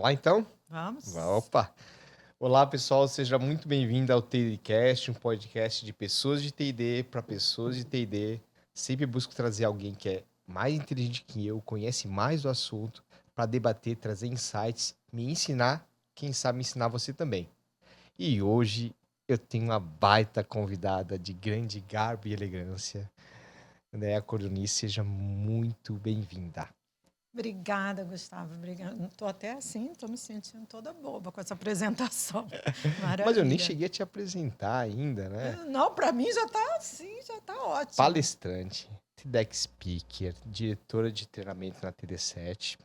lá então? Vamos? Opa! Olá pessoal, seja muito bem-vindo ao TDcast, um podcast de pessoas de TD para pessoas de TD. Sempre busco trazer alguém que é mais inteligente que eu, conhece mais do assunto, para debater, trazer insights, me ensinar, quem sabe me ensinar você também. E hoje eu tenho uma baita convidada de grande garbo e elegância, né? A Coronice, seja muito bem-vinda. Obrigada, Gustavo. Obrigada. Estou até assim, estou me sentindo toda boba com essa apresentação. Mas eu nem Maravilha. cheguei a te apresentar ainda, né? Não, para mim já está assim, já está ótimo. Palestrante, TEDx Speaker, diretora de treinamento na TD7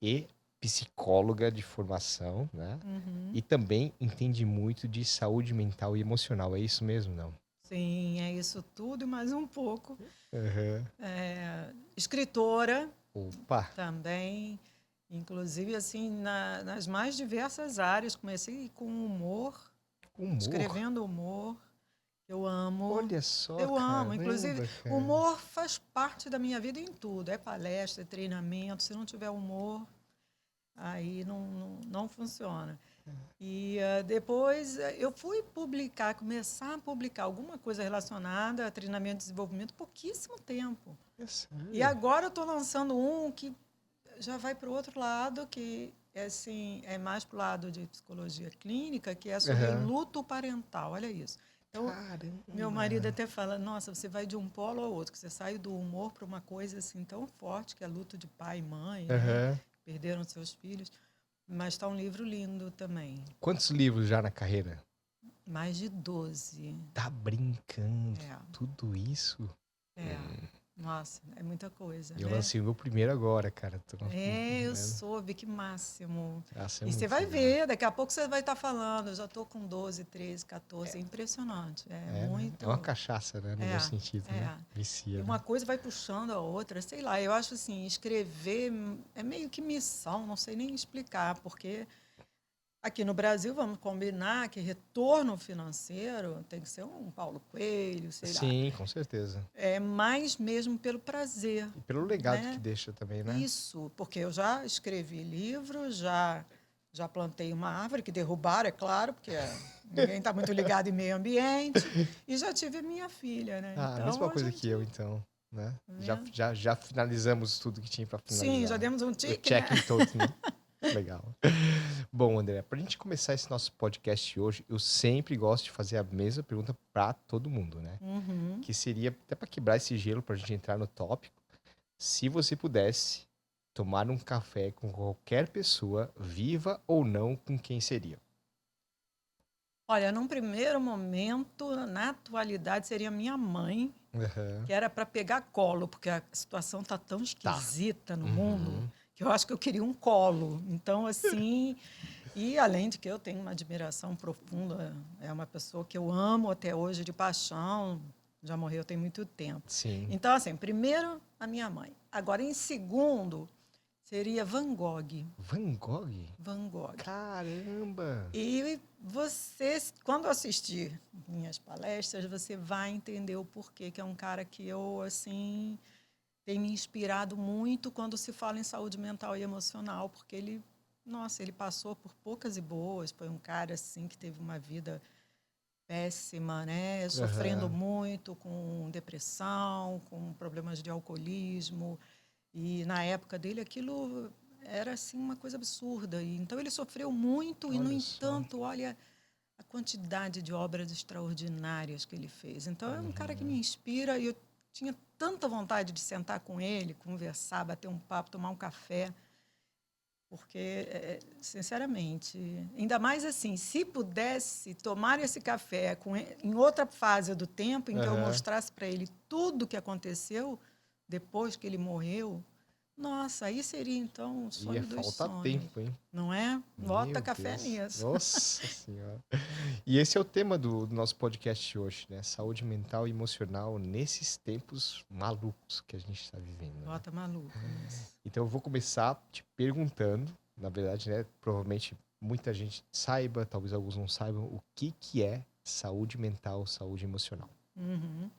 e psicóloga de formação, né? Uhum. E também entende muito de saúde mental e emocional. É isso mesmo, não? Sim, é isso tudo e mais um pouco. Uhum. Escritora Opa, também, inclusive assim nas mais diversas áreas. Comecei com humor, humor. escrevendo humor. Eu amo. Olha só, Eu amo. Inclusive, caramba, o cara. humor faz parte da minha vida em tudo. É palestra, é treinamento. Se não tiver humor, aí não funciona. E depois eu fui começar a publicar alguma coisa relacionada a treinamento e desenvolvimento pouquíssimo tempo. É E sério? agora eu estou lançando um que já vai para o outro lado, que é, assim, é mais para o lado de psicologia clínica, que é sobre Aham. luto parental. Olha isso. Então, meu marido Caramba. até fala, nossa, você vai de um polo ao outro, que você sai do humor para uma coisa assim tão forte, que é luto de pai e mãe, né? Aham. Perderam seus filhos. Mas está um livro lindo também. Quantos livros já na carreira? Mais de 12. Tá brincando? É, Tudo isso? é. Nossa, é muita coisa, Eu né? lancei o meu primeiro agora, cara. Eu Né? soube, que máximo. Nossa, é E você muito vai legal. ver, daqui a pouco você vai estar falando, eu já estou com 12, 13, 14, é impressionante. É É, né? É muito. uma cachaça, né? No bom sentido, né? É. E Vicia, uma né? coisa vai puxando a outra, sei lá. Eu acho assim, escrever é meio que missão, não sei nem explicar, porque aqui no Brasil, vamos combinar que retorno financeiro tem que ser um Paulo Coelho, sei lá. Sim, com certeza. É mais mesmo pelo prazer, E pelo legado que né? deixa também, né? Isso, porque eu já escrevi livro, já plantei uma árvore, que derrubaram, é claro, porque ninguém está muito ligado em meio ambiente, e já tive minha filha, né? Ah, a Então, mesma a coisa que gente... eu, então, né? Tá Já, vendo? já, já finalizamos tudo que tinha para Sim, já finalizar. demos um O tique, né? check em todos, né? Legal. Bom, André, para a gente começar esse nosso podcast hoje, eu sempre gosto de fazer a mesma pergunta para todo mundo, né? Uhum. Que seria, até para quebrar esse gelo, para a gente entrar no tópico, se você pudesse tomar um café com qualquer pessoa, viva ou não, com quem seria? Olha, num primeiro momento, na atualidade, seria minha mãe, Aham. que era para pegar colo, porque a situação está tão Tá. esquisita no mundo Uhum. que eu acho que eu queria um colo. Então, assim, e além de que eu tenho uma admiração profunda, é uma pessoa que eu amo até hoje de paixão, já morreu tem muito tempo. Sim. Então, assim, primeiro, a minha mãe. Agora, em segundo, seria Van Gogh. Van Gogh? Van Gogh. Caramba! E você, quando assistir minhas palestras, você vai entender o porquê, que é um cara que eu, assim, tem me inspirado muito quando se fala em saúde mental e emocional, porque ele, nossa, ele passou por poucas e boas, foi um cara, assim, que teve uma vida péssima, né? Sofrendo Aham. muito com depressão, com problemas de alcoolismo, e na época dele aquilo era assim uma coisa absurda. E então ele sofreu muito e no Olha só. entanto, olha a quantidade de obras extraordinárias que ele fez. Então é um cara que me inspira e eu tinha tanta vontade de sentar com ele, conversar, bater um papo, tomar um café, porque sinceramente, ainda mais assim, se pudesse tomar esse café em outra fase do tempo em que eu Aham. mostrasse para ele tudo o que aconteceu depois que ele morreu, nossa, aí seria então o Ia sonho dos faltar sonhos, tempo, hein? não é? Bota Meu café Deus. nisso. Nossa Senhora. E esse é o tema do nosso podcast hoje, né? Saúde mental e emocional nesses tempos malucos que a gente está vivendo, né? Bota maluco nisso. Então eu vou começar te perguntando, na verdade, né? Provavelmente muita gente saiba, talvez alguns não saibam, o que é saúde mental, saúde emocional. Uhum.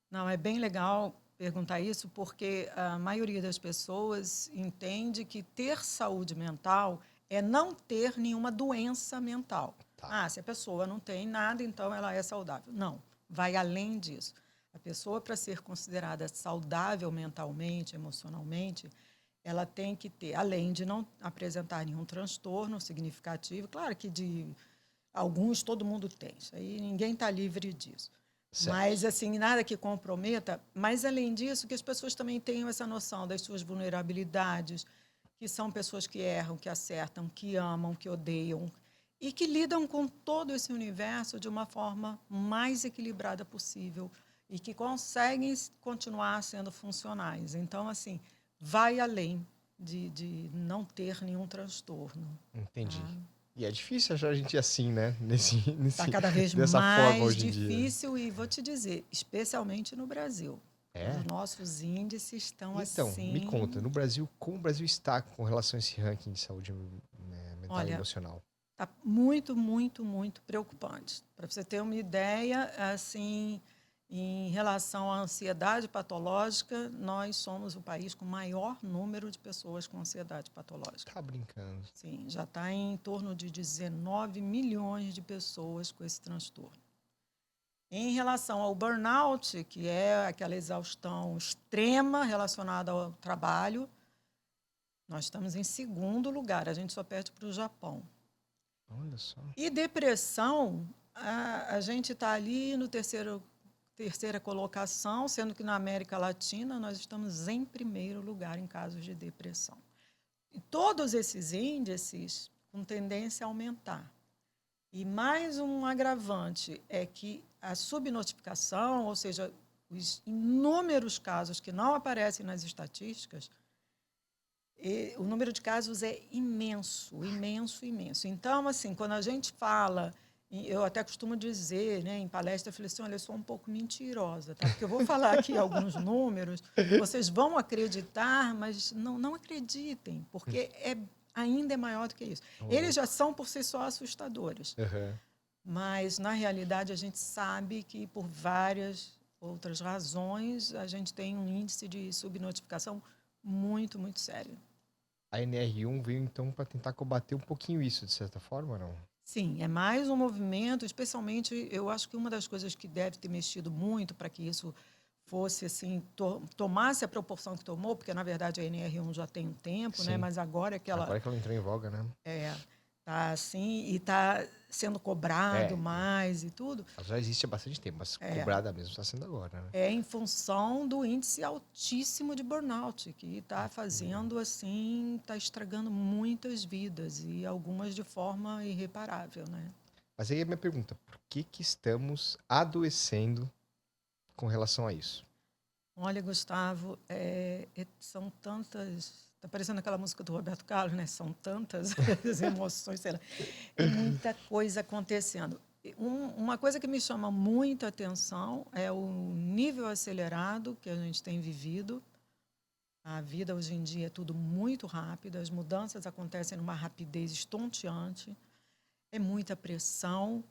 Não, é bem legal perguntar isso, porque a maioria das pessoas entende que ter saúde mental é não ter nenhuma doença mental. Tá. Se a pessoa não tem nada, então ela é saudável. Não, vai além disso. A pessoa, para ser considerada saudável mentalmente, emocionalmente, ela tem que ter, além de não apresentar nenhum transtorno significativo, claro que de alguns todo mundo tem, isso aí ninguém está livre disso. Certo. Mas, assim, nada que comprometa. Mas, além disso, que as pessoas também tenham essa noção das suas vulnerabilidades, que são pessoas que erram, que acertam, que amam, que odeiam, e que lidam com todo esse universo de uma forma mais equilibrada possível e que conseguem continuar sendo funcionais. Então, assim, vai além de não ter nenhum transtorno. Entendi. Tá? E é difícil achar gente assim, né? Está cada vez Dessa forma mais hoje em dia. difícil e vou te dizer, especialmente no Brasil. É? Os nossos índices estão Então, me conta, assim. no Brasil, como o Brasil está com relação a esse ranking de saúde, né, mental e Olha, emocional? está muito, muito, muito preocupante. Para você ter uma ideia, assim, em relação à ansiedade patológica, nós somos o país com maior número de pessoas com ansiedade patológica. Tá brincando. Sim, já está em torno de 19 milhões de pessoas com esse transtorno. Em relação ao burnout, que é aquela exaustão extrema relacionada ao trabalho, nós estamos em segundo lugar, a gente só perde para o Japão. Olha só. E depressão, a gente está ali no terceira colocação, sendo que na América Latina nós estamos em primeiro lugar em casos de depressão. E todos esses índices com tendência a aumentar. E mais um agravante é que a subnotificação, ou seja, os inúmeros casos que não aparecem nas estatísticas, o número de casos é imenso, imenso, imenso. Então, assim, quando a gente fala, eu até costumo dizer, né, em palestra, eu falei assim, olha, eu sou um pouco mentirosa, tá? Porque eu vou falar aqui alguns números, vocês vão acreditar, mas não acreditem, porque ainda é maior do que isso. Eles já são, por si só, assustadores. Uhum. Mas, na realidade, a gente sabe que, por várias outras razões, a gente tem um índice de subnotificação muito, muito sério. A NR1 veio então para tentar combater um pouquinho isso, de certa forma, não? Sim, é mais um movimento, especialmente, eu acho que uma das coisas que deve ter mexido muito para que isso fosse assim, tomasse a proporção que tomou, porque na verdade a NR1 já tem um tempo, né? Sim. Mas agora é que ela Agora que ela entrou em voga, né? tá assim e está sendo cobrado É, mais e tudo. ela já existe há bastante tempo, mas cobrada mesmo está sendo agora, né? É em função do índice altíssimo de burnout, que está fazendo assim, está estragando muitas vidas e algumas de forma irreparável, né? Mas aí a minha pergunta, por que que estamos adoecendo com relação a isso? Olha, Gustavo, são tantas. Está parecendo aquela música do Roberto Carlos, né? São tantas as emoções, sei lá. É muita coisa acontecendo. Uma coisa que me chama muita atenção é o nível acelerado que a gente tem vivido. A vida hoje em dia é tudo muito rápido, as mudanças acontecem numa rapidez estonteante, é muita pressão.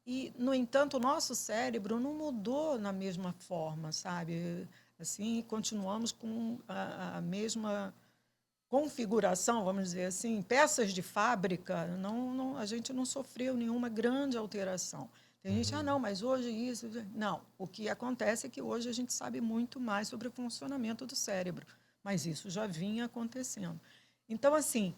E, no entanto, o nosso cérebro não mudou na mesma forma, sabe? Assim, continuamos com a mesma configuração, vamos dizer assim, peças de fábrica, a gente não sofreu nenhuma grande alteração. Tem gente, não, mas hoje isso... Não, o que acontece é que hoje a gente sabe muito mais sobre o funcionamento do cérebro, mas isso já vinha acontecendo. Então, assim,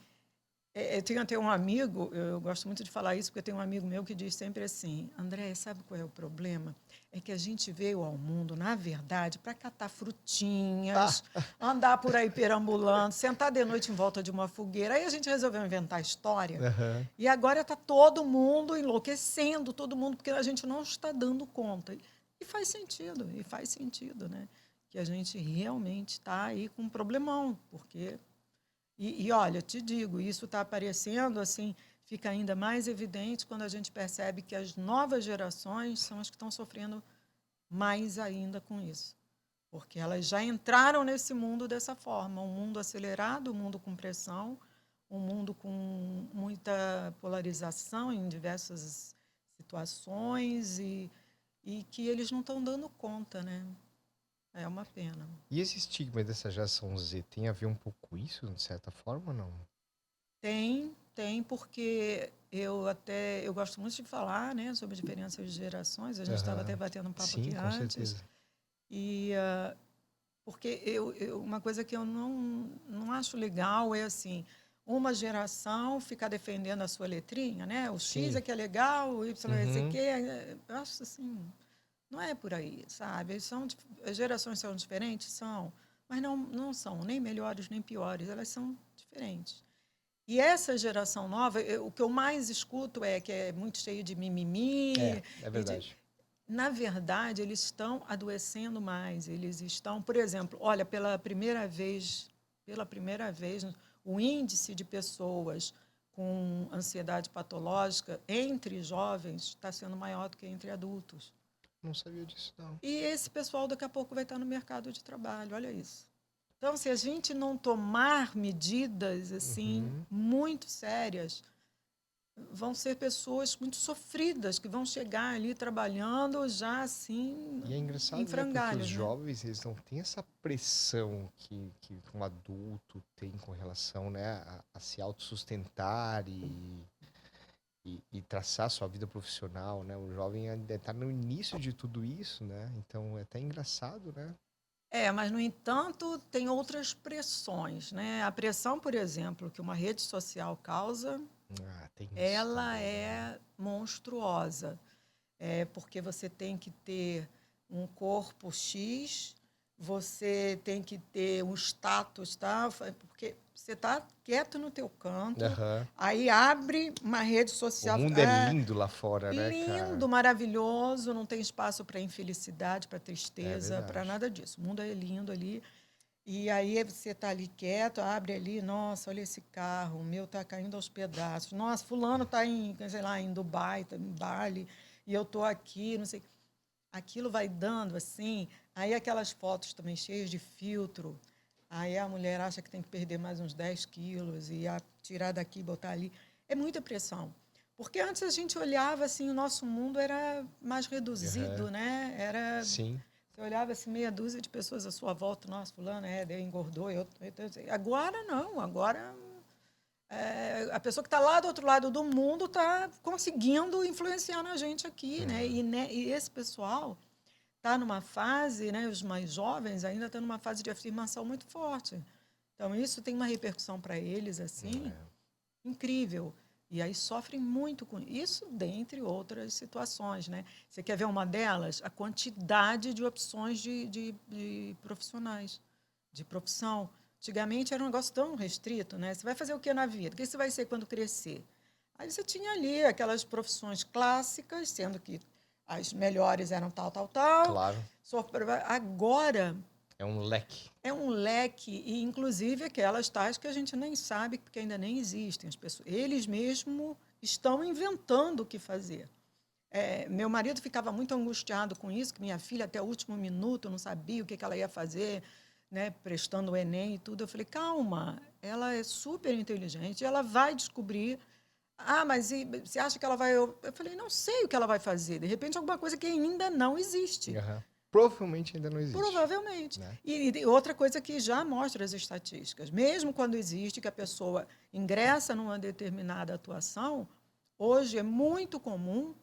eu tenho até um amigo, eu gosto muito de falar isso, porque eu tenho um amigo meu que diz sempre assim, André, sabe qual é o problema? É que a gente veio ao mundo, na verdade, para catar frutinhas, andar por aí perambulando, sentar de noite em volta de uma fogueira. Aí a gente resolveu inventar história. Uhum. E agora está todo mundo enlouquecendo, todo mundo, porque a gente não está dando conta. E faz sentido, né? Que a gente realmente está aí com um problemão, porque... E olha, te digo, isso está aparecendo, assim, fica ainda mais evidente quando a gente percebe que as novas gerações são as que estão sofrendo mais ainda com isso. Porque elas já entraram nesse mundo dessa forma, um mundo acelerado, um mundo com pressão, um mundo com muita polarização em diversas situações e que eles não estão dando conta, né? É uma pena. E esse estigma dessa geração Z tem a ver um pouco com isso, de certa forma, ou não? Tem, porque eu gosto muito de falar, né, sobre diferenças de gerações. A gente estava até batendo um papo Sim, aqui com antes. certeza. E porque uma coisa que eu não acho legal é assim, uma geração ficar defendendo a sua letrinha, né? O X Sim. é que é legal, o Y é esse Uhum. aqui. Eu acho assim, não é por aí, sabe? As gerações são diferentes, são, mas não são nem melhores nem piores, elas são diferentes. E essa geração nova, o que eu mais escuto é que é muito cheio de mimimi. É verdade. Na verdade, eles estão adoecendo mais. Eles estão, por exemplo, olha, pela primeira vez, o índice de pessoas com ansiedade patológica entre jovens está sendo maior do que entre adultos. Não sabia disso, não. E esse pessoal daqui a pouco vai estar no mercado de trabalho, olha isso. Então, se a gente não tomar medidas assim muito sérias, vão ser pessoas muito sofridas que vão chegar ali trabalhando já assim E é em engraçado, né? Porque os frangalhos, né? jovens, eles não têm essa pressão que um adulto tem com relação, né, a se autossustentar e traçar sua vida profissional, né? O jovem ainda está no início de tudo isso, né? Então é até engraçado, né? Mas, no entanto, tem outras pressões, né? A pressão, por exemplo, que uma rede social causa, Tem isso ela também, né? é monstruosa. Porque você tem que ter um corpo X, você tem que ter um status, tá? Porque você está quieto no teu canto, Aham. aí abre uma rede O social, mundo é lindo lá fora, né, lindo, cara? maravilhoso, não tem espaço para infelicidade, para É tristeza, para verdade. nada disso. O mundo é lindo ali. E aí você está ali quieto, abre ali, nossa, olha esse carro, o meu está caindo aos pedaços. Nossa, fulano está em, sei lá, em Dubai, está em Bali, e eu estou aqui, não sei. Aquilo vai dando assim, aí aquelas fotos também cheias de filtro, aí a mulher acha que tem que perder mais uns 10 quilos e tirar daqui e botar ali. É muita pressão. Porque antes a gente olhava assim, o nosso mundo era mais Aham. reduzido, né? Sim. Você olhava assim, meia dúzia de pessoas à sua volta, nossa, fulano, engordou. Agora não, agora a pessoa que está lá do outro lado do mundo está conseguindo influenciar na gente aqui, né? E esse pessoal está numa fase, né? Os mais jovens ainda estão numa fase de afirmação muito forte. Então isso tem uma repercussão para eles assim incrível. E aí sofrem muito com isso, dentre outras situações, né? Você quer ver uma delas? A quantidade de opções de profissionais, de profissão. Antigamente era um negócio tão restrito, né? Você vai fazer o que na vida? O que você vai ser quando crescer? Aí você tinha ali aquelas profissões clássicas, sendo que as melhores eram tal, tal, tal. Claro. Agora É um leque. é um leque, e inclusive aquelas tais que a gente nem sabe, porque ainda nem existem. As pessoas, eles mesmos estão inventando o que fazer. Meu marido ficava muito angustiado com isso, que minha filha até o último minuto não sabia o que ela ia fazer, né, prestando o Enem e tudo. Eu falei, calma, ela é super inteligente, ela vai descobrir. Ah, mas você acha que ela vai... Eu falei, não sei o que ela vai fazer. De repente, alguma coisa que ainda não existe. Aham. Provavelmente ainda não existe, Provavelmente. né? E outra coisa que já mostra as estatísticas, mesmo quando existe que a pessoa ingressa numa determinada atuação, hoje é muito comum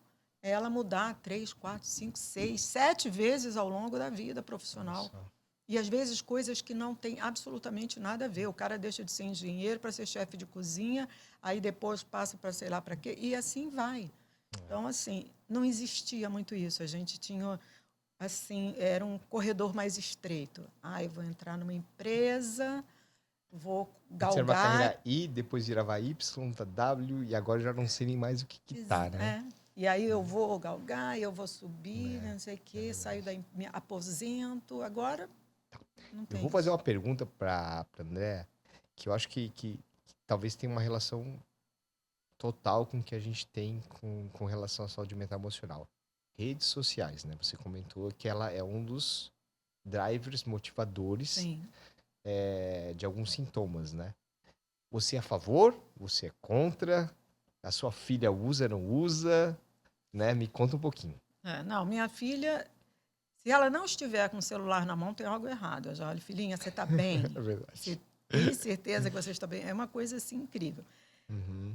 ela mudar 3, 4, 5, 6, 7 vezes ao longo da vida profissional. Nossa. E, às vezes, coisas que não têm absolutamente nada a ver. O cara deixa de ser engenheiro para ser chefe de cozinha, aí depois passa para sei lá para quê, e assim vai. Então, assim, não existia muito isso. A gente tinha, assim, era um corredor mais estreito. Eu vou entrar numa empresa, vou Antes era uma galgar. carreira I, depois virava Y, W, e agora eu já não sei nem mais o que tá, né? E aí eu vou galgar, eu vou subir, não sei o quê, saio verdade. daí, me aposento. Agora, não Eu tem vou fazer isso. uma pergunta para André, que eu acho que talvez tenha uma relação total com o que a gente tem com relação à saúde mental e emocional. Redes sociais, né? Você comentou que ela é um dos drivers motivadores Sim. de alguns sintomas, né? Você é a favor? Você é contra? A sua filha usa, não usa? Né? Me conta um pouquinho. Não, minha filha, se ela não estiver com o celular na mão, tem algo errado. Eu já olho, filhinha, você está bem? É verdade. Você tem certeza que você está bem? É uma coisa assim incrível. Uhum.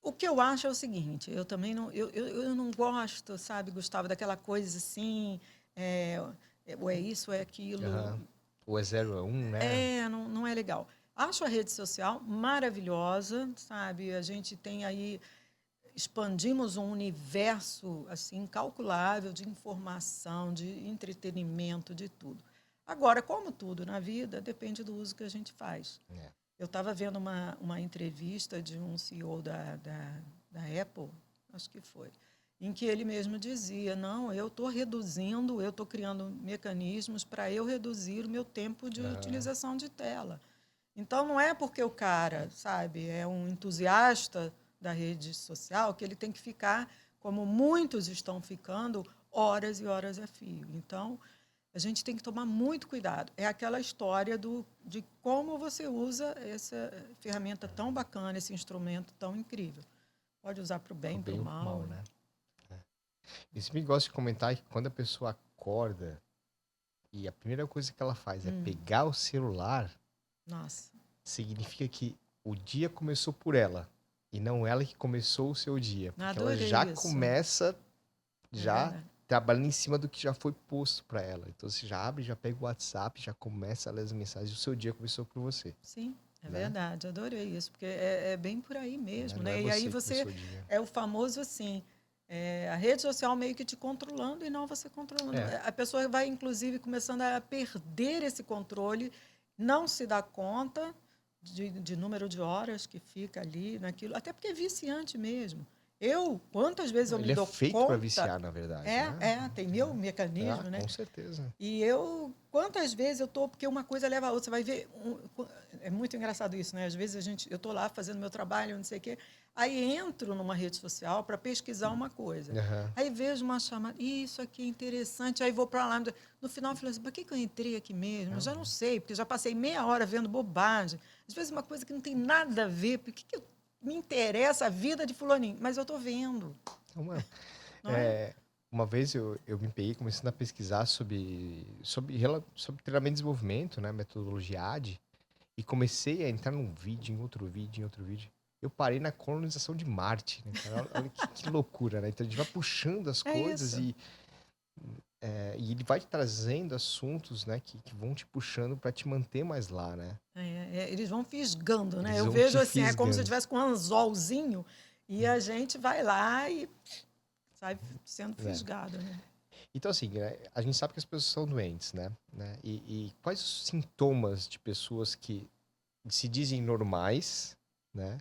O que eu acho é o seguinte, eu também não, eu não gosto, sabe, Gustavo, daquela coisa assim, é, ou é isso, ou é aquilo. Aham. Ou é 0 a 1, né? Não, não é legal. Acho a rede social maravilhosa, sabe? A gente tem aí, expandimos um universo assim incalculável de informação, de entretenimento, de tudo. Agora, como tudo na vida, depende do uso que a gente faz. É. Eu estava vendo uma entrevista de um CEO da Apple, acho que foi, em que ele mesmo dizia, não, eu estou reduzindo, eu estou criando mecanismos para eu reduzir o meu tempo de Aham. utilização de tela. Então, não é porque o cara, sabe, é um entusiasta da rede social que ele tem que ficar, como muitos estão ficando, horas e horas a fio. Então, a gente tem que tomar muito cuidado. É aquela história de como você usa essa ferramenta tão bacana, esse instrumento tão incrível. Pode usar para o Pro bem, para o bem ou pro mal, mal. né? E sempre gosto de comentar que quando a pessoa acorda e a primeira coisa que ela faz é pegar o celular, Nossa, significa que o dia começou por ela e não ela que começou o seu dia, porque ela já adorei isso. começa É já verdade. trabalhando em cima do que já foi posto para ela. Então você já abre, já pega o WhatsApp, já começa a ler as mensagens, o seu dia começou por você, Sim, é né? verdade. Adorei isso, porque é bem por aí Né? mesmo, Não é né? E aí você que você começou o dia. é o famoso assim, a rede social meio que te controlando e não você controlando. É, A pessoa vai, inclusive, começando a perder esse controle, não se dá conta de número de horas que fica ali naquilo, até porque é viciante mesmo. Quantas vezes eu me ele é dou feito para conta, viciar, na verdade, né? tem meu Ah, mecanismo, né? com certeza. E quantas vezes eu tô, porque uma coisa leva a outra, você vai ver, é muito engraçado isso, né? Às vezes eu tô lá fazendo meu trabalho, não sei o quê, aí entro numa rede social para pesquisar uma coisa. Aham. Aí vejo uma chamada, isso aqui é interessante, aí vou para lá, no final eu falo assim, para que eu entrei aqui mesmo? Eu já não sei, porque já passei meia hora vendo bobagem. Às vezes uma coisa que não tem nada a ver, porque me interessa a vida de fulaninho? Mas eu estou vendo, Então, mano, não é? uma vez eu me peguei começando a pesquisar sobre treinamento e desenvolvimento, né? Metodologia AD, e comecei a entrar num vídeo, em outro vídeo, em outro vídeo. Eu parei na colonização de Marte, né, cara? Olha que loucura, né? Então a gente vai puxando as É coisas isso. e ele vai te trazendo assuntos, né, que vão te puxando para te manter mais lá, né? Eles vão fisgando, né? Eles Eu vão vejo te assim, é como se eu fisgando. tivesse com um anzolzinho e a gente vai lá e sai sendo Né? fisgado, né? Então, assim, né, a gente sabe que as pessoas são doentes, né? E quais os sintomas de pessoas que se dizem normais, né?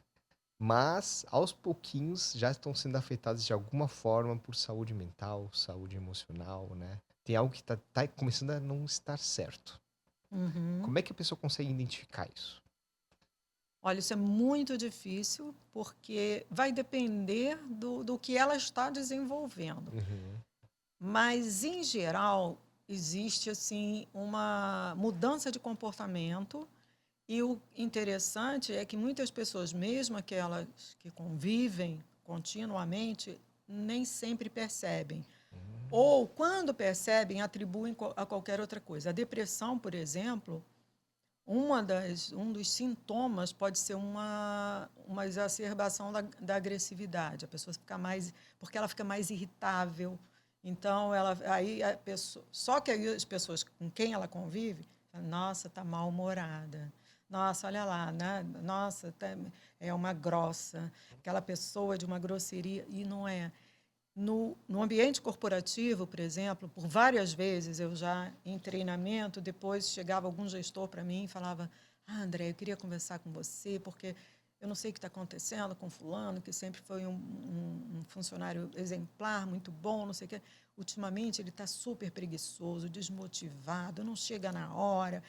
Mas aos pouquinhos já estão sendo afetadas de alguma forma por saúde mental, saúde emocional, né? Tem algo que tá começando a não estar certo. Uhum. Como é que a pessoa consegue identificar isso? Olha, isso é muito difícil porque vai depender do que ela está desenvolvendo. Uhum, Mas, em geral, existe assim uma mudança de comportamento. E o interessante é que muitas pessoas, mesmo aquelas que convivem continuamente, nem sempre percebem. Ou, quando percebem, atribuem a qualquer outra coisa. A depressão, por exemplo, um dos sintomas pode ser uma exacerbação da agressividade. A pessoa fica mais, porque ela fica mais irritável. Então, aí a pessoa, só que aí as pessoas com quem ela convive, falam, nossa, está mal-humorada. Nossa, olha lá, né? Nossa, é uma grossa. Aquela pessoa de uma grosseria. E não é. No ambiente corporativo, por exemplo, por várias vezes eu já em treinamento, depois chegava algum gestor para mim e falava: André, eu queria conversar com você, porque eu não sei o que está acontecendo com fulano, que sempre foi um funcionário exemplar, muito bom, não sei o quê. Ultimamente ele está super preguiçoso, desmotivado, não chega na hora.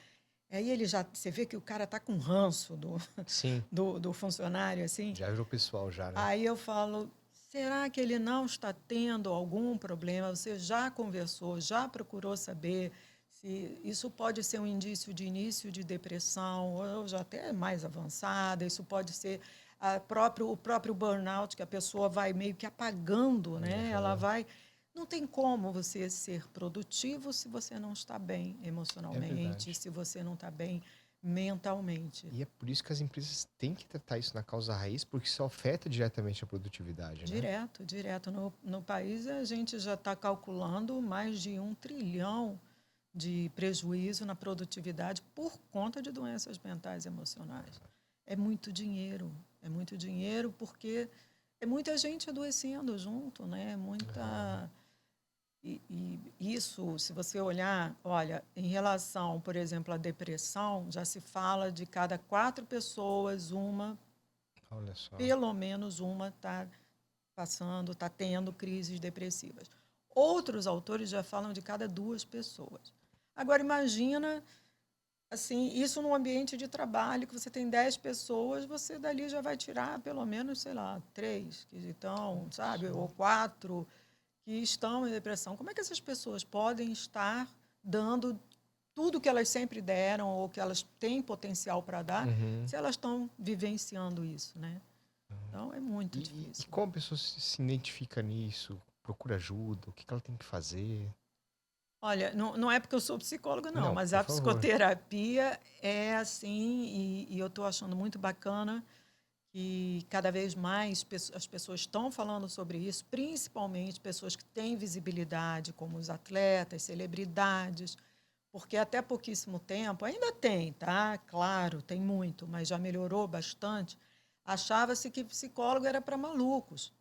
Aí você vê que o cara está com ranço sim, do funcionário, assim. já virou pessoal já, né? Aí eu falo, será que ele não está tendo algum problema? Você já conversou, já procurou saber se isso pode ser um indício de início de depressão, ou já até mais avançada, isso pode ser o próprio burnout, que a pessoa vai meio que apagando, né? Ela Aham. vai. Não tem como você ser produtivo se você não está bem É emocionalmente, verdade. se você não está bem mentalmente. E é por isso que as empresas têm que tratar isso na causa raiz, porque isso afeta diretamente a produtividade, né? Direto, direto. No país, a gente já está calculando mais de 1 trilhão de prejuízo na produtividade por conta de doenças mentais e emocionais. É muito dinheiro porque é muita gente adoecendo junto, né? Muita e isso, se você olhar, olha, em relação, por exemplo, à depressão, já se fala de cada 4 pessoas, Olha só. pelo menos uma está passando, está tendo crises depressivas. Outros autores já falam de cada 2 pessoas. Agora, imagina, assim, isso num ambiente de trabalho, que você tem 10 pessoas, você dali já vai tirar pelo menos, sei lá, 3 que estão, sabe, ou 4 que estão em depressão. Como é que essas pessoas podem estar dando tudo que elas sempre deram ou que elas têm potencial para dar, Uhum. se elas estão vivenciando isso, né? Então, é muito E difícil. como a pessoa se identifica nisso? Procura ajuda? O que ela tem que fazer? Olha, não é porque eu sou psicóloga, não, Não, mas por a favor. psicoterapia é assim, e eu estou achando muito bacana que cada vez mais as pessoas estão falando sobre isso, principalmente pessoas que têm visibilidade, como os atletas, celebridades, porque até pouquíssimo tempo, ainda tem, tá? Claro, tem muito, mas já melhorou bastante. Achava-se que psicólogo era para malucos.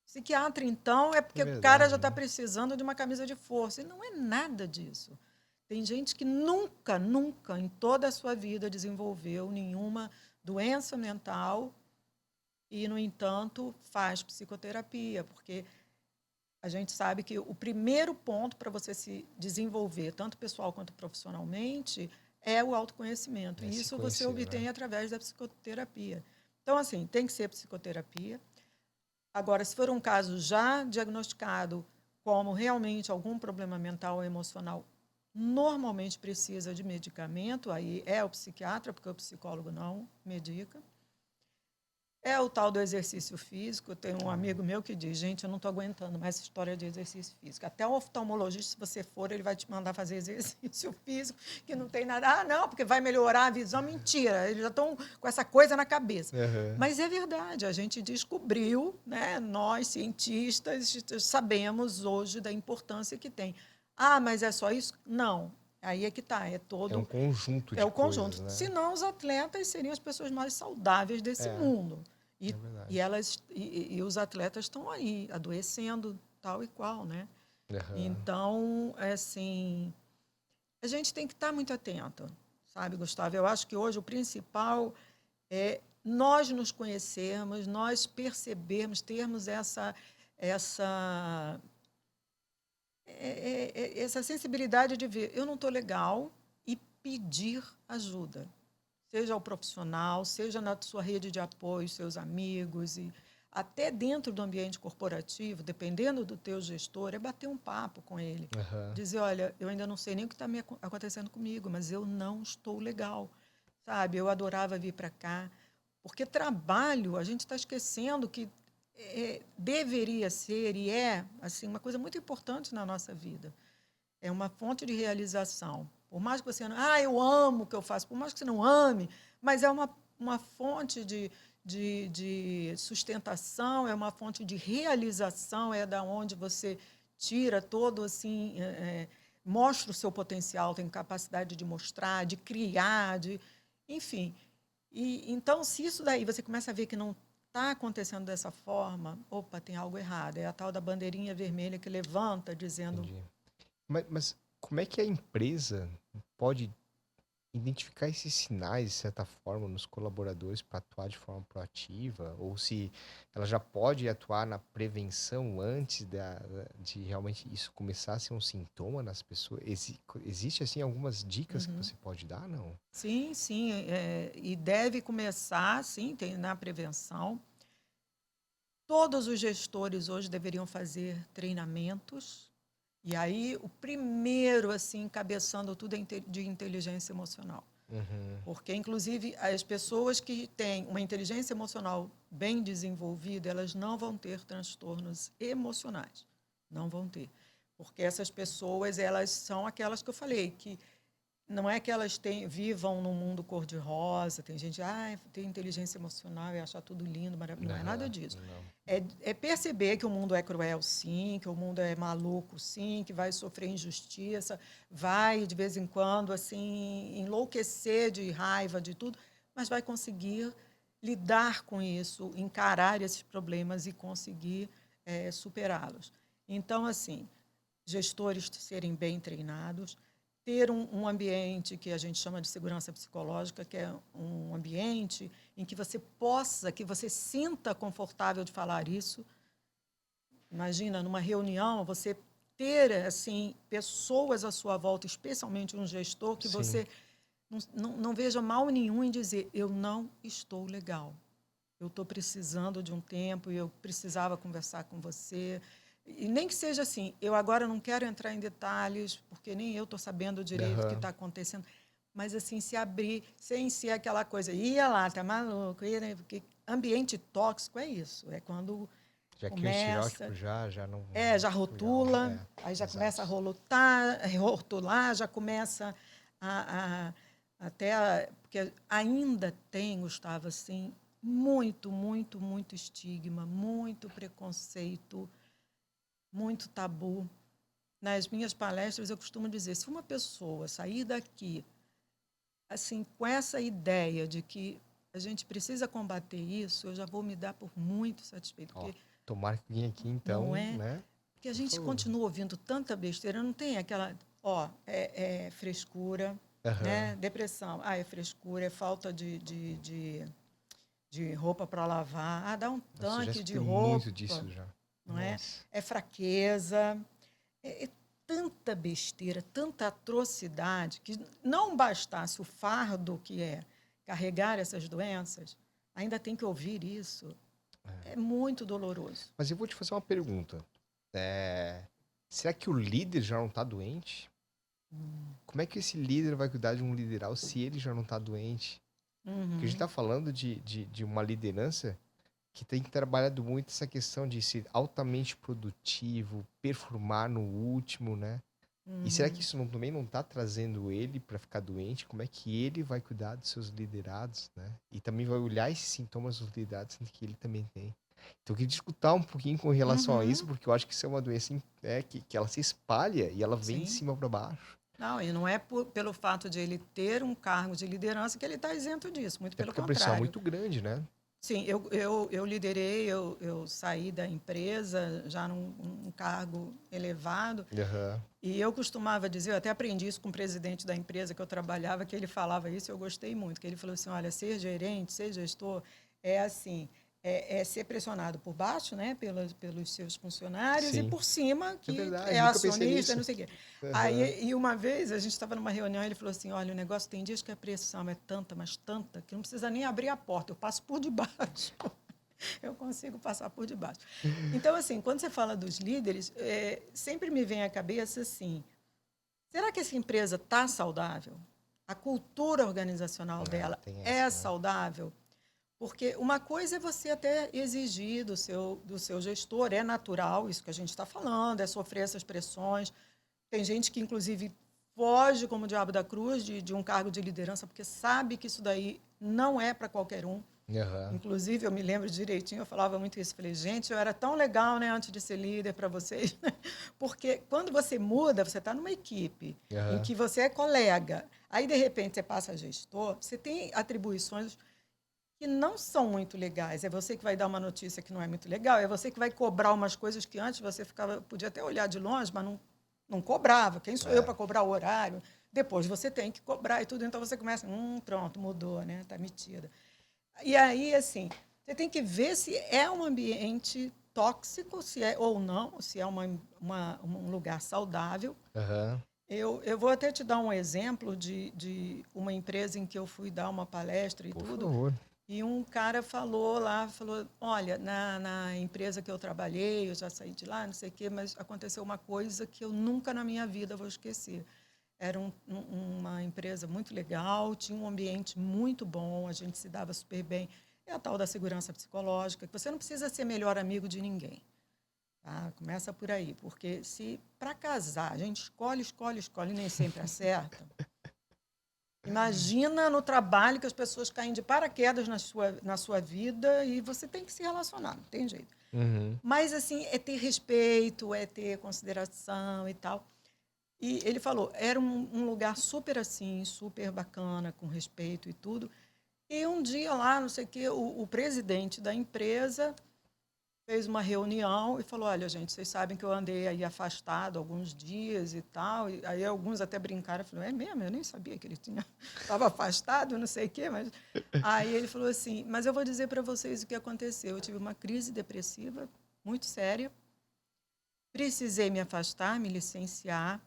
Psiquiatra, então, é É porque o cara já verdade, está né? precisando de uma camisa de força. E não é nada disso. Tem gente que nunca, nunca, em toda a sua vida, desenvolveu nenhuma doença mental e, no entanto, faz psicoterapia, porque a gente sabe que o primeiro ponto para você se desenvolver, tanto pessoal quanto profissionalmente, é o autoconhecimento. É E se isso você conhecer, né? obtém através da psicoterapia. Então, assim, tem que ser psicoterapia. Agora, se for um caso já diagnosticado como realmente algum problema mental ou emocional, normalmente precisa de medicamento, aí é o psiquiatra, porque o psicólogo não medica. É o tal do exercício físico. Tem um amigo meu que diz, gente, eu não estou aguentando mais essa história de exercício físico. Até o oftalmologista, se você for, ele vai te mandar fazer exercício físico, que não tem nada. Ah, não, porque vai melhorar a visão. Mentira, eles já estão com essa coisa na cabeça. Uhum. Mas é verdade, a gente descobriu, né, nós, cientistas, sabemos hoje da importância que tem. Ah, mas é só isso? Não. Aí é que está, É um conjunto é de o coisas, conjunto. né? Senão, os atletas seriam as pessoas mais saudáveis desse É, mundo. E, é e, verdade. elas, e os atletas estão aí, adoecendo tal e qual, né? Aham. Então, assim, a gente tem que estar muito atento, sabe, Gustavo? Eu acho que hoje o principal é nós nos conhecermos, nós percebermos, termos essa, essa sensibilidade de ver, eu não estou legal, e pedir ajuda. Seja ao profissional, seja na sua rede de apoio, seus amigos, e até dentro do ambiente corporativo, dependendo do teu gestor, é bater um papo com ele. Aham. Dizer, olha, eu ainda não sei nem o que está acontecendo comigo, mas eu não estou legal, sabe? Eu adorava vir para cá, porque trabalho, a gente está esquecendo que deveria ser e é assim uma coisa muito importante na nossa vida. É uma fonte de realização. Por mais que você não, eu amo o que eu faço, por mais que você não ame, mas é uma fonte de sustentação, é uma fonte de realização, é da onde você tira todo assim, mostra o seu potencial, tem capacidade de mostrar, de criar, enfim. E então, se isso daí você começa a ver que não está acontecendo dessa forma, opa, tem algo errado. É a tal da bandeirinha vermelha que levanta dizendo. Entendi. Mas como é que a empresa pode identificar esses sinais, de certa forma, nos colaboradores para atuar de forma proativa? Ou se ela já pode atuar na prevenção antes de realmente isso começar a ser um sintoma nas pessoas? Existe, assim, algumas dicas que Uhum. você pode dar, não? Sim, sim, e deve começar, sim, tem na prevenção. Todos os gestores hoje deveriam fazer treinamentos. E aí, o primeiro, assim, encabeçando tudo é de inteligência emocional. Uhum. Porque, inclusive, as pessoas que têm uma inteligência emocional bem desenvolvida, elas não vão ter transtornos emocionais. Não vão ter. Porque essas pessoas, elas são aquelas que eu falei, que não é que elas vivam num mundo cor-de-rosa, tem gente, tem inteligência emocional e achar tudo lindo, maravilhoso. Não é nada disso. É perceber que o mundo é cruel, sim, que o mundo é maluco, sim, que vai sofrer injustiça, vai, de vez em quando, assim, enlouquecer de raiva, de tudo, mas vai conseguir lidar com isso, encarar esses problemas e conseguir superá-los. Então, assim, gestores serem bem treinados, ter um ambiente que a gente chama de segurança psicológica, que é um ambiente em que você possa, que você sinta confortável de falar isso. Imagina, numa reunião, você ter assim pessoas à sua volta, especialmente um gestor, que Sim. você não veja mal nenhum em dizer, eu não estou legal. Eu estou precisando de um tempo e eu precisava conversar com você. E nem que seja assim, eu agora não quero entrar em detalhes, porque nem eu estou sabendo direito o que está acontecendo, mas assim, se abrir, sem ser aquela coisa, ia lá, tá maluco, porque ambiente tóxico é isso, é quando Já que o começa... estereótipo já não... já rotula, aí já começa a rotular, já começa porque ainda tem, Gustavo, assim, muito, muito, muito estigma, muito preconceito, muito tabu. Nas minhas palestras, eu costumo dizer, se uma pessoa sair daqui assim, com essa ideia de que a gente precisa combater isso, eu já vou me dar por muito satisfeito. Porque tomara que vim aqui, então, não é, né? porque a gente continua ouvindo tanta besteira, não tem aquela, frescura, né? Depressão, é frescura, é falta de roupa para lavar, dá um Nossa, já tanque de escutei roupa, muito disso já. não é? É fraqueza, é tanta besteira, tanta atrocidade, que não bastasse o fardo que é carregar essas doenças, ainda tem que ouvir isso. É muito doloroso. Mas eu vou te fazer uma pergunta. Será que o líder já não está doente? Como é que esse líder vai cuidar de um lideral se ele já não está doente? Porque a gente está falando de uma liderança que tem trabalhado muito essa questão de ser altamente produtivo, performar no último, né? E será que isso também não está trazendo ele para ficar doente? Como é que ele vai cuidar dos seus liderados, né? E também vai olhar esses sintomas dos liderados que ele também tem. Então eu queria discutir um pouquinho com relação a isso, porque eu acho que isso é uma doença que ela se espalha e ela vem de cima para baixo. Não, e não é pelo fato de ele ter um cargo de liderança que ele está isento disso, muito pelo Porque a pressão é contrário. muito grande, né? Sim, eu liderei, eu saí da empresa já num cargo elevado, e eu costumava dizer, eu até aprendi isso com o presidente da empresa que eu trabalhava, que ele falava isso e eu gostei muito, que ele falou assim, olha, ser gerente, ser gestor, é assim, é ser pressionado por baixo, né, pelos seus funcionários, e por cima, que verdade, é nunca pensei acionista, nisso. não sei o quê. Aí, e uma vez, a gente estava numa reunião, ele falou assim, olha, o negócio tem dias que a pressão é tanta, mas tanta, que não precisa nem abrir a porta, eu passo por debaixo. Eu consigo passar por debaixo. Então, assim, quando você fala dos líderes, sempre me vem à cabeça assim, será que essa empresa está saudável? A cultura organizacional dela é saudável? Porque uma coisa é você até exigir do seu gestor, é natural, isso que a gente está falando, é sofrer essas pressões. Tem gente que, inclusive, foge como o diabo da cruz de um cargo de liderança, porque sabe que isso daí não é para qualquer um. Inclusive, eu me lembro direitinho, eu falava muito isso. Falei, gente, eu era tão legal, né, antes de ser líder para vocês. Porque quando você muda, você está numa equipe em que você é colega. Aí, de repente, você passa a gestor, você tem atribuições que não são muito legais. É você que vai dar uma notícia que não é muito legal, é você que vai cobrar umas coisas que antes você podia até olhar de longe, mas não cobrava. Quem sou eu para cobrar o horário? Depois você tem que cobrar e tudo, então você começa, pronto, mudou, né? Está metida. E aí, assim, você tem que ver se é um ambiente tóxico, se é ou não, se é um lugar saudável. Eu vou até te dar um exemplo de uma empresa em que eu fui dar uma palestra e Por tudo. favor. E um cara falou, olha, na empresa que eu trabalhei, eu já saí de lá, não sei o quê, mas aconteceu uma coisa que eu nunca na minha vida vou esquecer. Era uma empresa muito legal, tinha um ambiente muito bom, a gente se dava super bem. É a tal da segurança psicológica, que você não precisa ser melhor amigo de ninguém. Tá? Começa por aí, porque se para casar a gente escolhe, nem sempre acerta, Imagina no trabalho que as pessoas caem de paraquedas na sua vida e você tem que se relacionar, não tem jeito. Uhum. Mas, assim, é ter respeito, é ter consideração e tal. E ele falou, era um lugar super assim, super bacana, com respeito e tudo. E um dia lá, não sei o quê, o presidente da empresa fez uma reunião e falou, olha, gente, vocês sabem que eu andei aí afastado alguns dias e tal. E aí alguns até brincaram, falaram, é mesmo? Eu nem sabia que ele estava afastado, não sei o quê. Mas... Aí ele falou assim, mas eu vou dizer para vocês o que aconteceu. Eu tive uma crise depressiva muito séria, precisei me afastar, me licenciar,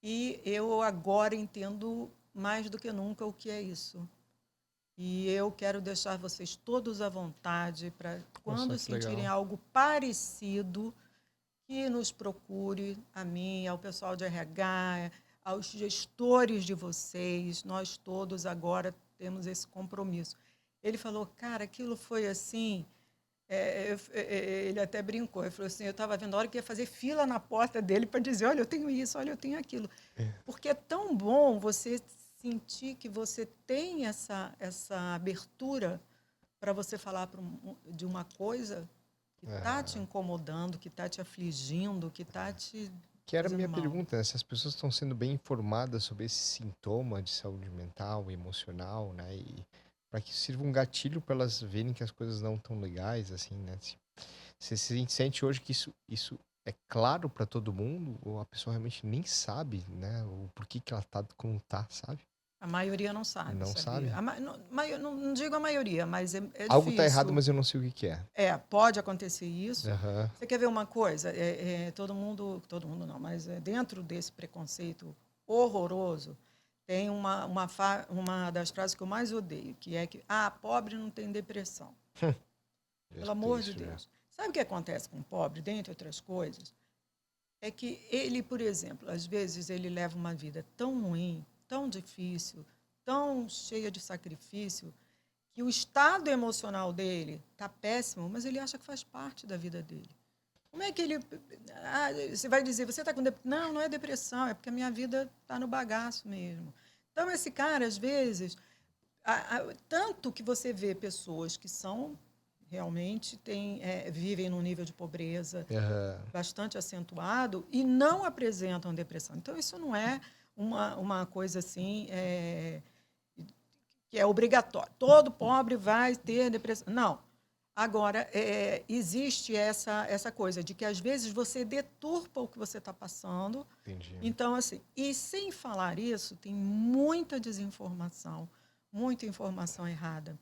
e eu agora entendo mais do que nunca o que é isso. E eu quero deixar vocês todos à vontade para, Nossa, quando que sentirem legal. algo parecido, que nos procure, a mim, ao pessoal de RH, aos gestores de vocês. Nós todos agora temos esse compromisso. Ele falou, cara, aquilo foi assim... ele até brincou, ele falou assim, eu estava vendo a hora que ia fazer fila na porta dele para dizer, olha, eu tenho isso, olha, eu tenho aquilo. Porque é tão bom você sentir que você tem essa abertura para você falar de uma coisa que está te Aham. incomodando, que está te afligindo, que está te Que era a fazendo minha mal. pergunta, né? Se as pessoas estão sendo bem informadas sobre esse sintoma de saúde mental e emocional, né? E para que sirva um gatilho para elas verem que as coisas não estão legais, assim, né? Você se sente hoje que isso é claro para todo mundo, ou a pessoa realmente nem sabe, né? O porquê que ela tá como tá, sabe? A maioria não sabe, Não sabia? sabe? Não digo a maioria, mas é Algo tá errado, difícil. mas eu não sei o que que é. Pode acontecer isso. Aham. Você quer ver uma coisa? Todo mundo não, mas dentro desse preconceito horroroso, tem uma das frases que eu mais odeio, que é que, pobre não tem depressão. Já Pelo escutei amor de isso já. Deus. Sabe o que acontece com o pobre, dentre outras coisas? É que ele, por exemplo, às vezes ele leva uma vida tão ruim, tão difícil, tão cheia de sacrifício, que o estado emocional dele está péssimo, mas ele acha que faz parte da vida dele. Como é que ele... você vai dizer, você está com depressão? Não, não é depressão, é porque a minha vida está no bagaço mesmo. Então, esse cara, às vezes, tanto que você vê pessoas que são realmente vivem num nível de pobreza Aham. bastante acentuado e não apresentam depressão. Então, isso não é uma coisa assim que é obrigatório. Todo pobre vai ter depressão. Não. Agora, existe essa coisa de que, às vezes, você deturpa o que você está passando. Entendi. Então, assim, e sem falar isso, tem muita desinformação, muita informação errada.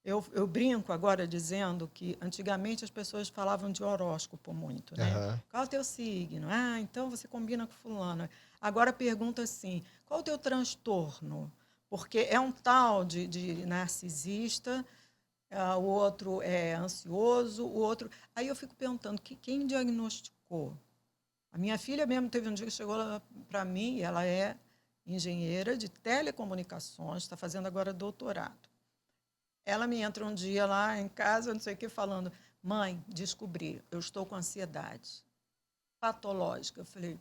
Eu brinco agora dizendo que, antigamente, as pessoas falavam de horóscopo muito, né? Aham. Qual é o teu signo? Então você combina com fulano. Agora pergunta assim, qual é o teu transtorno? Porque é um tal de narcisista, o outro é ansioso, o outro... Aí eu fico perguntando, quem diagnosticou? A minha filha mesmo teve um dia que chegou para mim, ela é engenheira de telecomunicações, está fazendo agora doutorado. Ela me entra um dia lá em casa, não sei o que, falando, mãe, descobri, eu estou com ansiedade patológica. Eu falei,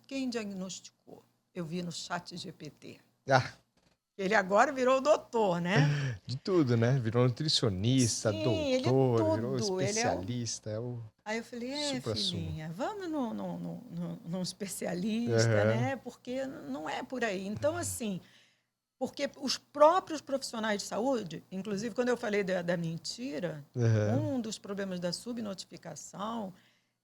quem diagnosticou? Eu vi no chat GPT. Ah, Ele agora virou doutor, né? de tudo, né? Virou nutricionista, Sim, ele é doutor, virou tudo. Ele é o... especialista, é o Aí eu falei, supra-sumo. filhinha, vamos num especialista, Aham. né? Porque não é por aí. Então, assim, porque os próprios profissionais de saúde, inclusive quando eu falei da mentira, Aham. um dos problemas da subnotificação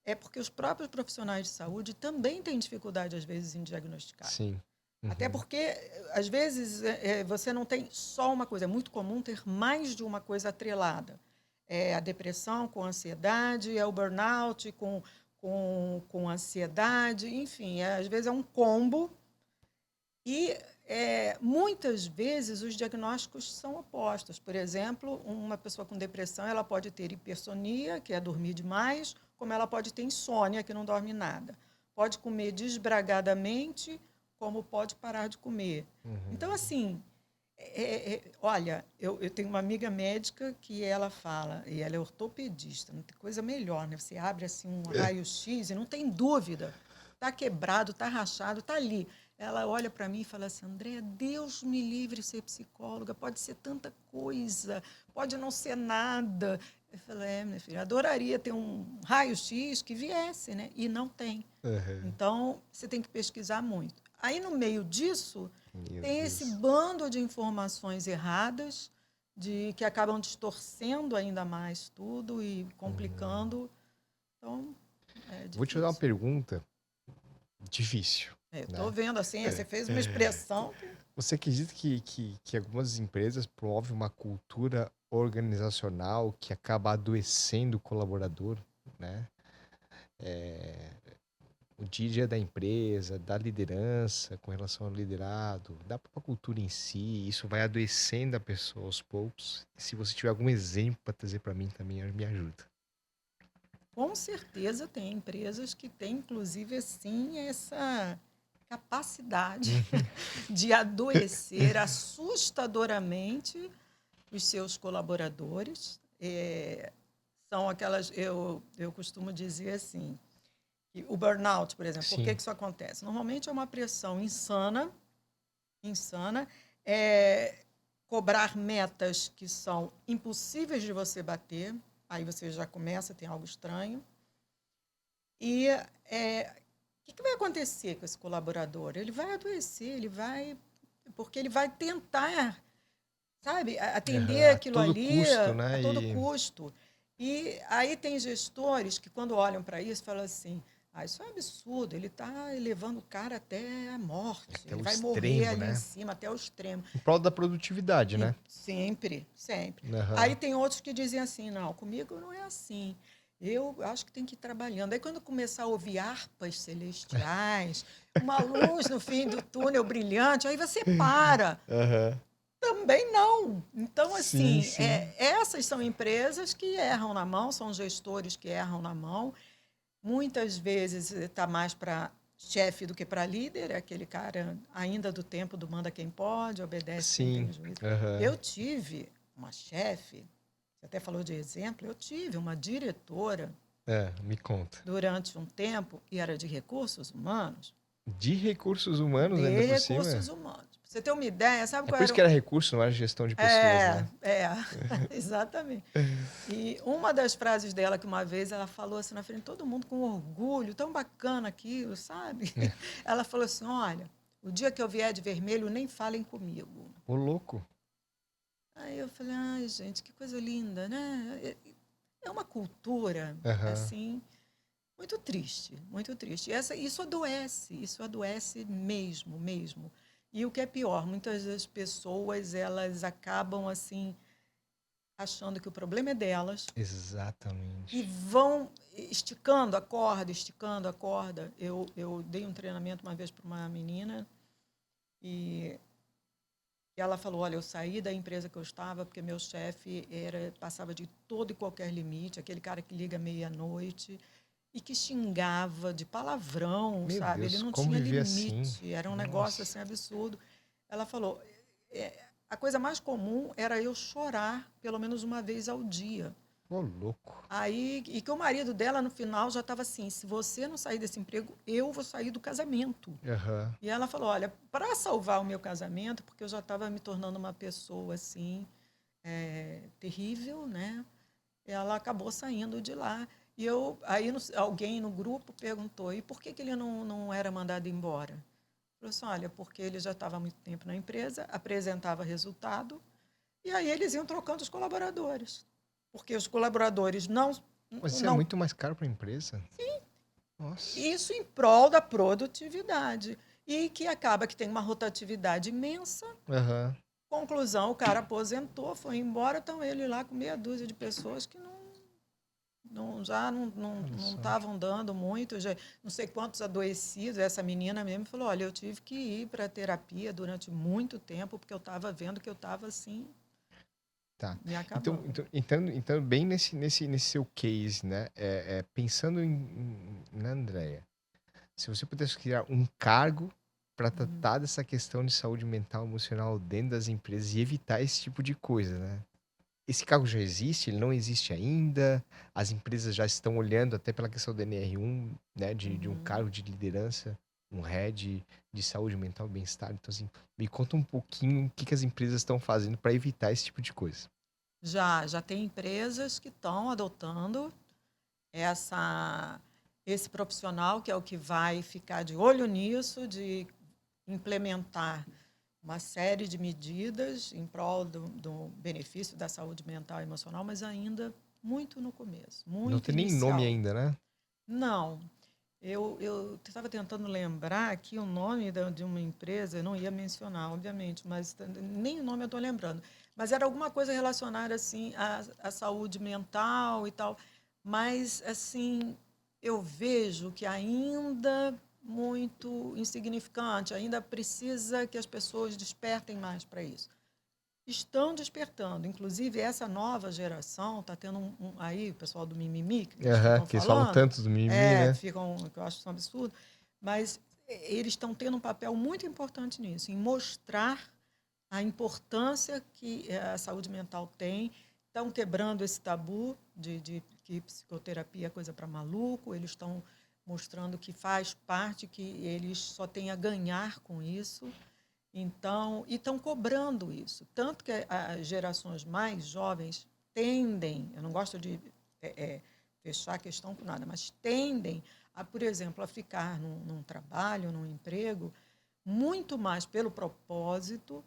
é porque os próprios profissionais de saúde também têm dificuldade, às vezes, em diagnosticar. Sim. Até Uhum. porque, às vezes, você não tem só uma coisa. É muito comum ter mais de uma coisa atrelada. É a depressão com ansiedade, é o burnout com ansiedade, enfim, às vezes é um combo. E muitas vezes os diagnósticos são opostos. Por exemplo, uma pessoa com depressão ela pode ter hipersonia, que é dormir demais, como ela pode ter insônia, que não dorme nada. Pode comer desbragadamente, como pode parar de comer. Uhum. Então, assim, olha, eu tenho uma amiga médica que ela fala, e ela é ortopedista, não tem coisa melhor, né? Você abre assim um raio-x e não tem dúvida. tá quebrado, tá rachado, tá ali. Ela olha para mim e fala assim, Andréa, Deus me livre de ser psicóloga, pode ser tanta coisa, pode não ser nada. Eu falei, minha filha, adoraria ter um raio-x que viesse, né? E não tem. Aham. Então, você tem que pesquisar muito. Aí, no meio disso, Meu tem esse Deus. bando de informações erradas, que acabam distorcendo ainda mais tudo e complicando. Então, é Vou te fazer uma difícil. pergunta difícil, Estou né? vendo assim, você fez uma expressão. Você acredita que algumas empresas promovem uma cultura organizacional que acaba adoecendo o colaborador, né? O dia a dia da empresa, da liderança com relação ao liderado, da própria cultura em si, isso vai adoecendo a pessoa aos poucos. Se você tiver algum exemplo para trazer para mim também, me ajuda. Com certeza tem empresas que têm, inclusive, assim, essa capacidade de adoecer assustadoramente os seus colaboradores. São aquelas, eu costumo dizer assim, que o burnout, por exemplo, por que Sim, isso acontece? Normalmente é uma pressão insana, é, cobrar metas que são impossíveis de você bater, aí você já começa, tem algo estranho. E o que vai acontecer com esse colaborador? Ele vai adoecer, porque ele vai tentar, sabe, atender a aquilo todo ali custo, a né? todo E custo. E aí tem gestores que, quando olham para isso, falam assim, isso é um absurdo, ele está levando o cara até a morte, até ele o vai morrer extremo, ali em né? cima, até o extremo. Em prol da produtividade, E né? sempre, sempre. Aí Aham. tem outros que dizem assim, não, comigo não é assim. Eu acho que tem que ir trabalhando. Aí quando começar a ouvir harpas celestiais, uma luz no fim do túnel brilhante, aí você para. Aham. Também não. Então, Sim, assim, sim. essas são empresas que erram na mão, são gestores que erram na mão. Muitas vezes está mais para chefe do que para líder, é aquele cara ainda do tempo do manda quem pode, obedece quem Sim. tem juízo. Aham. Eu tive uma chefe, você até falou de exemplo, eu tive uma diretora Me conta. durante um tempo, e era de recursos humanos, De recursos humanos ainda de por cima? recursos humanos. Pra você ter uma ideia, sabe É qual por isso era que era recurso, não era gestão de pessoas, né? exatamente. E uma das frases dela, que uma vez ela falou assim na frente de todo mundo com orgulho, tão bacana aquilo, sabe? Ela falou assim: olha, o dia que eu vier de vermelho, nem falem comigo. Ô, louco. Aí eu falei: ai, gente, que coisa linda, né? É uma cultura, Aham. assim, muito triste, muito triste. Isso adoece mesmo, mesmo. E o que é pior, muitas das pessoas, elas acabam, assim, achando que o problema é delas e Exatamente. vão esticando a corda, esticando a corda. Eu dei um treinamento uma vez para uma menina e ela falou, olha, eu saí da empresa que eu estava porque meu chefe passava de todo e qualquer limite, aquele cara que liga meia-noite e que xingava de palavrão, Meu sabe? Ele Deus, não como tinha viver assim? limite, era um negócio Nossa. assim absurdo. Ela falou, a coisa mais comum era eu chorar pelo menos uma vez ao dia. Ô, louco. Aí, e que o marido dela, no final, já estava assim: se você não sair desse emprego, eu vou sair do casamento. Aham. E ela falou: olha, para salvar o meu casamento, porque eu já estava me tornando uma pessoa assim, terrível, né? Ela acabou saindo de lá. E aí alguém no grupo perguntou: e por que ele não era mandado embora? Falou assim: olha, porque ele já estava há muito tempo na empresa, apresentava resultado, e aí eles iam trocando os colaboradores. Porque os colaboradores Mas isso é não muito mais caro para a empresa? Nossa. isso em prol da produtividade. E que acaba que tem uma rotatividade imensa. Aham. Conclusão, o cara aposentou, foi embora, estão ele lá com meia dúzia de pessoas que já Olha não só. estavam dando muito, já, não sei quantos adoecidos. Essa menina mesmo falou, olha, eu tive que ir para terapia durante muito tempo, porque eu estava vendo que eu estava assim, Tá. me Então, acabando. então bem nesse seu case, né? Pensando na Andrea, se você pudesse criar um cargo para tratar dessa questão de saúde mental e emocional dentro das empresas e evitar esse tipo de coisa, né? esse cargo já existe? Ele não existe ainda? As empresas já estão olhando até pela questão do NR1, né, de um Uhum. cargo de liderança, um head de saúde mental e bem-estar. Então, assim, me conta um pouquinho o que as empresas estão fazendo para evitar esse tipo de coisa. Já tem empresas que estão adotando essa, esse profissional, que é o que vai ficar de olho nisso, de implementar uma série de medidas em prol do benefício da saúde mental e emocional, mas ainda muito no começo, Não muito tem nem nome inicial. ainda, né? Não, eu estava tentando lembrar aqui o nome de uma empresa, eu não ia mencionar, obviamente, mas nem o nome eu estou lembrando. Mas era alguma coisa relacionada assim à saúde mental e tal. Mas assim, eu vejo que ainda muito insignificante, ainda precisa que as pessoas despertem mais para isso. Estão despertando, inclusive essa nova geração está tendo aí o pessoal do mimimi que eles Aham, ficam que eles falam falando, tanto do mimimi, né? ficam, que eu acho isso um absurdo, mas eles estão tendo um papel muito importante nisso, em mostrar a importância que a saúde mental tem, estão quebrando esse tabu de que psicoterapia é coisa para maluco, eles estão mostrando que faz parte, que eles só têm a ganhar com isso. Então, e estão cobrando isso. Tanto que as gerações mais jovens tendem, eu não gosto de fechar a questão com nada, mas tendem a, por exemplo, a ficar num trabalho, num emprego, muito mais pelo propósito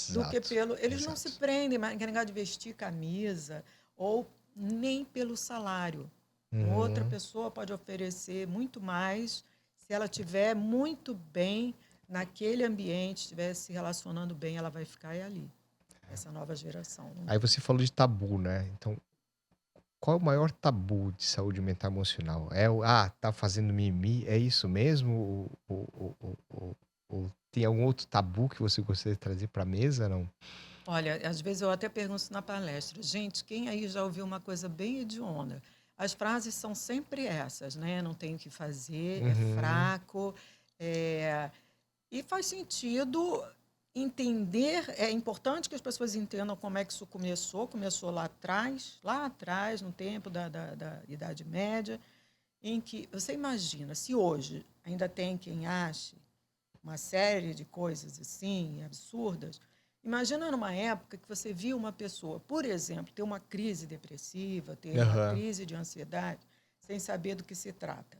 do que Exato, pelo. Eles não se exato. prendem mais em negócio de vestir camisa ou nem pelo salário. Uma outra Uhum. pessoa pode oferecer muito mais se ela tiver muito bem naquele ambiente, estiver se relacionando bem, ela vai ficar ali. Essa nova geração. Aí você falou de tabu, né? Então, qual é o maior tabu de saúde mental e emocional? Tá fazendo mimimi? É isso mesmo? Ou tem algum outro tabu que você gostaria de trazer para a mesa, não? Olha, às vezes eu até pergunto na palestra, gente, quem aí já ouviu uma coisa bem hedionda? As frases são sempre essas, né? Não tem o que fazer, é Uhum. fraco, é, e faz sentido entender, é importante que as pessoas entendam como é que isso começou. Começou lá atrás, no tempo da Idade Média, em que, você imagina, se hoje ainda tem quem ache uma série de coisas assim, absurdas, imagina numa época que você via uma pessoa, por exemplo, ter uma crise depressiva, ter uma Aham. crise de ansiedade, sem saber do que se trata.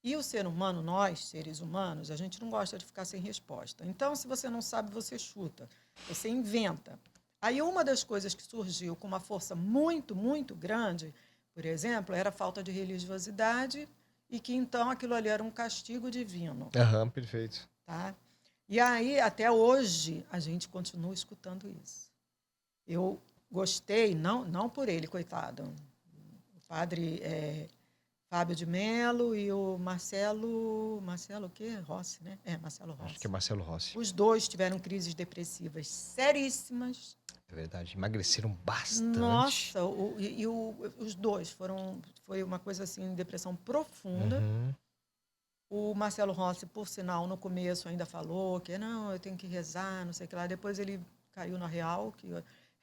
E o ser humano, nós, seres humanos, a gente não gosta de ficar sem resposta. Então, se você não sabe, você chuta, você inventa. Aí, uma das coisas que surgiu com uma força muito, muito grande, por exemplo, era a falta de religiosidade e que, então, aquilo ali era um castigo divino. Aham, perfeito. Tá? E aí, até hoje, a gente continua escutando isso. Eu gostei, não por ele, coitado, o padre Fábio de Mello e o Marcelo o quê? Rossi, né? Marcelo Acho que é Rossi. Marcelo Rossi. Os dois tiveram crises depressivas seríssimas. É verdade. Emagreceram bastante. Nossa, os dois foi uma coisa assim, depressão profunda. Uhum. O Marcelo Rossi, por sinal, no começo ainda falou que não, eu tenho que rezar, não sei o que lá. Depois ele caiu na real, que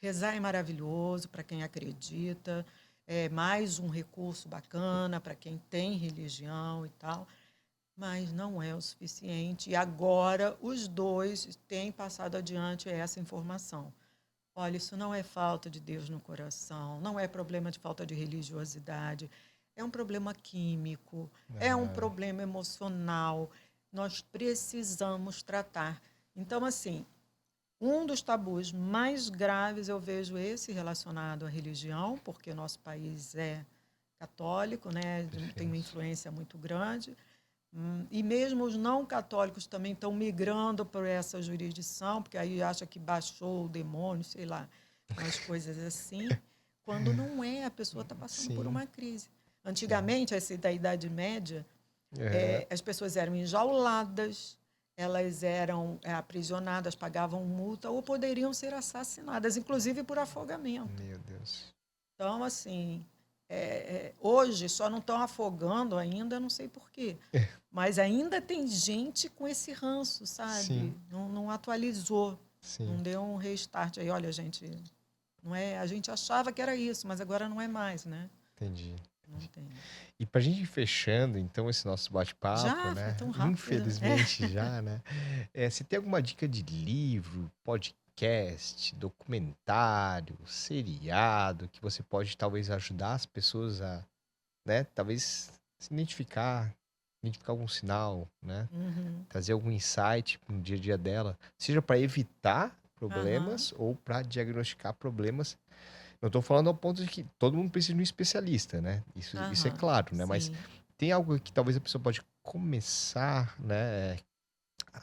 rezar é maravilhoso para quem acredita, é mais um recurso bacana para quem tem religião e tal, mas não é o suficiente. E agora os dois têm passado adiante essa informação. Olha, isso não é falta de Deus no coração, não é problema de falta de religiosidade, é um problema químico, é um Ah, problema emocional. Nós precisamos tratar. Então, assim, um dos tabus mais graves eu vejo esse relacionado à religião, porque o nosso país é católico, né? Tem uma perfeito. influência muito grande. E mesmo os não católicos também estão migrando para essa jurisdição, porque aí acha que baixou o demônio, sei lá, umas coisas assim, quando não é, a pessoa está passando por Sim, uma crise. sim. Antigamente, essa da Idade Média, É, as pessoas eram enjauladas, elas eram aprisionadas, pagavam multa ou poderiam ser assassinadas, inclusive por afogamento. meu Deus. Então, assim, hoje só não estão afogando ainda, não sei por quê. Mas ainda tem gente com esse ranço, Sim, sabe? Não atualizou, não sim. deu um restart aí. Olha, gente, Não é, a gente achava que era isso, mas agora não é mais, né? Entendi. Não tem. E pra gente ir fechando, então, esse nosso bate-papo, Já foi né? tão rápido, né? Infelizmente já, né? Você tem alguma dica de livro, podcast, documentário, seriado, que você pode talvez ajudar as pessoas a, né? Talvez se identificar algum sinal, né? Uhum. Trazer algum insight no dia a dia dela, seja para evitar Aham. problemas ou para diagnosticar problemas. Não estou falando ao ponto de que todo mundo precisa de um especialista, né? Isso é Aham. claro, né? Mas Sim. tem algo que talvez a pessoa pode começar, né?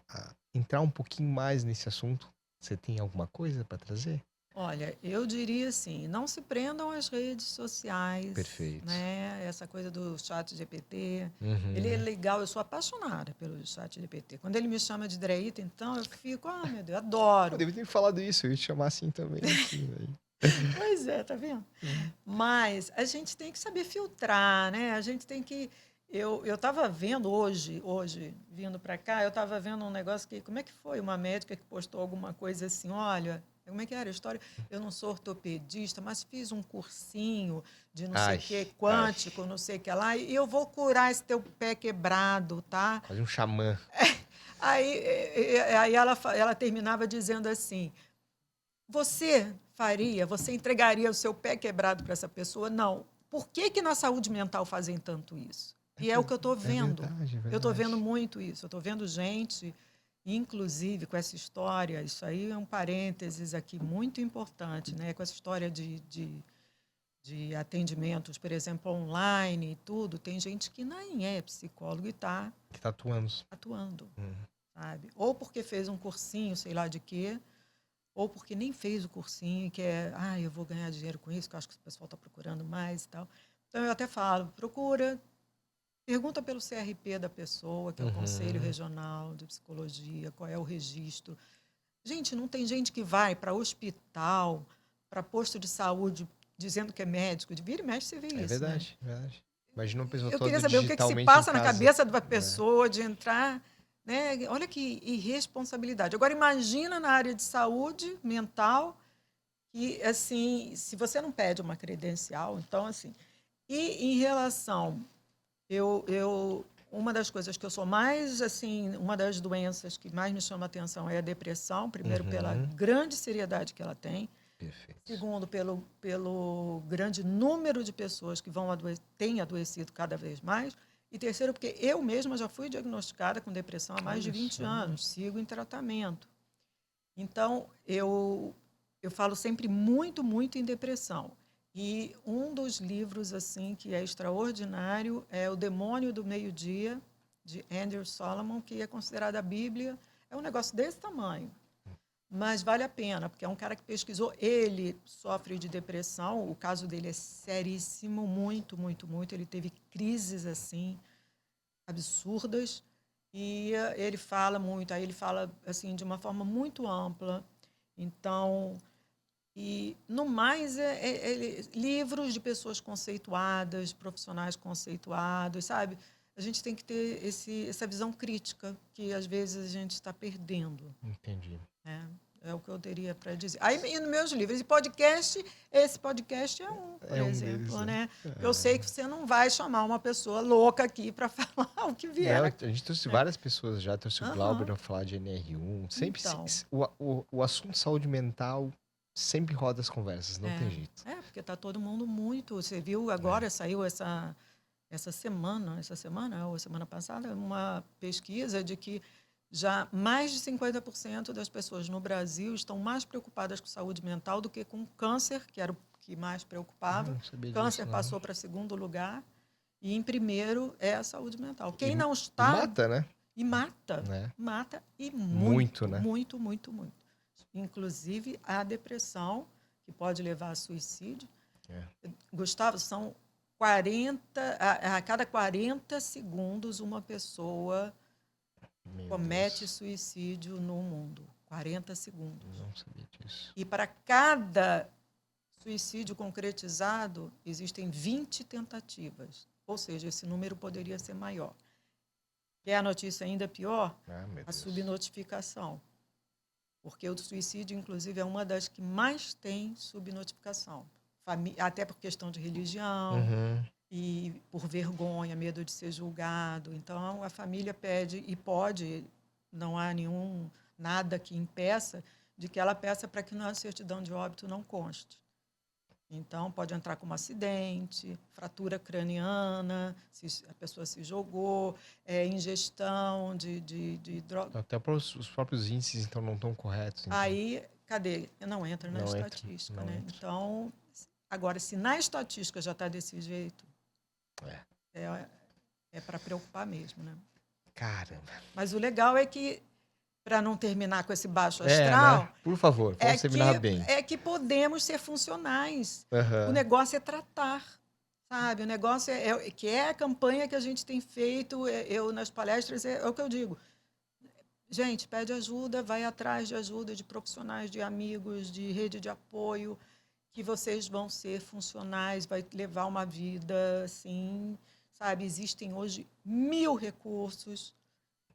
A entrar um pouquinho mais nesse assunto. Você tem alguma coisa para trazer? Olha, eu diria assim, não se prendam às redes sociais, Perfeito. né? Essa coisa do chat GPT. Ele é Uhum. legal, eu sou apaixonada pelo chat GPT. Quando ele me chama de Dreita, então eu fico, ah, meu Deus, Eu adoro. devia ter falado isso, eu ia te chamar assim também aqui, velho. Pois é, tá vendo? Uhum. Mas a gente tem que saber filtrar, né? A gente tem que. Eu estava vendo hoje, vindo para cá, eu estava vendo um negócio que. Como é que foi? Uma médica que postou alguma coisa assim: olha, como é que era a história? Eu não sou ortopedista, mas fiz um cursinho de não sei o Ai, que, ai. quântico, não sei o que lá, e eu vou curar esse teu pé quebrado, tá? Quase um xamã. Aí ela terminava dizendo assim: você entregaria o seu pé quebrado para essa pessoa? Não. Por que que na saúde mental fazem tanto isso? E é o que eu estou É vendo. verdade, é Eu estou vendo verdade. muito isso. Eu estou vendo gente, inclusive com essa história, isso aí é um parênteses aqui muito importante, né? Com essa história de atendimentos, por exemplo, online e tudo, tem gente que nem é psicólogo e está Que tatuando. atuando, Hum. sabe? Ou porque fez um cursinho, sei lá de quê, ou porque nem fez o cursinho, que é, ah, eu vou ganhar dinheiro com isso, que eu acho que o pessoal está procurando mais e tal. Então, eu até falo, procura, pergunta pelo CRP da pessoa, que é o Conselho Uhum. Regional de Psicologia, qual é o registro. Gente, não tem gente que vai para hospital, para posto de saúde, dizendo que é médico. De vira e mexe, você vê É isso, né? verdade, é verdade. Imagina uma pessoa Eu queria toda saber o que se digitalmente em passa na casa. cabeça da É. pessoa de entrar, né? Olha que irresponsabilidade. Agora, imagina na área de saúde mental, e, assim, se você não pede uma credencial, então, assim. E em relação, uma das coisas que eu sou mais, assim, uma das doenças que mais me chama a atenção é a depressão, primeiro pela Uhum. grande seriedade que ela tem, Perfeito. segundo pelo grande número de pessoas que têm adoecido cada vez mais, e terceiro porque eu mesma já fui diagnosticada com depressão há mais de Olha 20 só. anos, sigo em tratamento. Então, eu falo sempre muito, muito em depressão. E um dos livros assim que é extraordinário é O Demônio do Meio-Dia, de Andrew Solomon, que é considerado a Bíblia. É um negócio desse tamanho, mas vale a pena, porque é um cara que pesquisou. Ele sofre de depressão, o caso dele é seríssimo, muito, muito, muito. Ele teve crises assim absurdas e ele fala muito, aí ele fala assim de uma forma muito ampla. Então, e no mais livros de pessoas conceituadas, profissionais conceituados, sabe? A gente tem que ter essa visão crítica que às vezes a gente está perdendo, Entendi. né? É o que eu teria para dizer. Aí, e nos meus livros, e podcast, esse podcast é um, por É um deles, exemplo, né? né? Eu sei É. que você não vai chamar uma pessoa louca aqui para falar o que vier Não, aqui, a gente trouxe né? várias pessoas já, trouxe o Glauber Aham. para falar de NR1. Sempre Então, o assunto saúde mental sempre roda as conversas, não tem jeito. porque está todo mundo muito. Você viu É. agora, saiu essa semana ou semana passada, uma pesquisa de que já mais de 50% das pessoas no Brasil estão mais preocupadas com saúde mental do que com câncer, que era o que mais preocupava. Não sabia disso, Câncer não. passou para segundo lugar e em primeiro é a saúde mental. E, Quem não e está mata, né? e mata, Né? mata e Muito, muito, né? muito, muito, muito. Inclusive a depressão, que pode levar a suicídio. É. Gustavo, são 40, a cada 40 segundos uma pessoa Meu comete Deus. suicídio no mundo. 40 segundos. Não sabia disso. E para cada suicídio concretizado, existem 20 tentativas. Ou seja, esse número poderia ser maior. Quer a notícia ainda pior? Ah, meu A Deus. subnotificação. Porque o suicídio, inclusive, é uma das que mais tem subnotificação. Até por questão de religião Uhum. e por vergonha, medo de ser julgado. Então, a família pede e pode, não há nada que impeça, de que ela peça para que na certidão de óbito não conste. Então, pode entrar como acidente, fratura craniana, se a pessoa se jogou, ingestão de droga. Até os próprios índices, então, não estão corretos. Então. Aí, cadê? Não entra na estatística, não né? entra. Então, agora, se na estatística já está desse jeito, é para preocupar mesmo, né? Caramba. Mas o legal é que, para não terminar com esse baixo astral... Né? Por favor, vamos terminar bem. É que podemos ser funcionais. Uhum. O negócio é tratar, sabe? O negócio que é a campanha que a gente tem feito, eu nas palestras, é o que eu digo. Gente, pede ajuda, vai atrás de ajuda de profissionais, de amigos, de rede de apoio, que vocês vão ser funcionais, vai levar uma vida assim, sabe? Existem hoje 1000 recursos,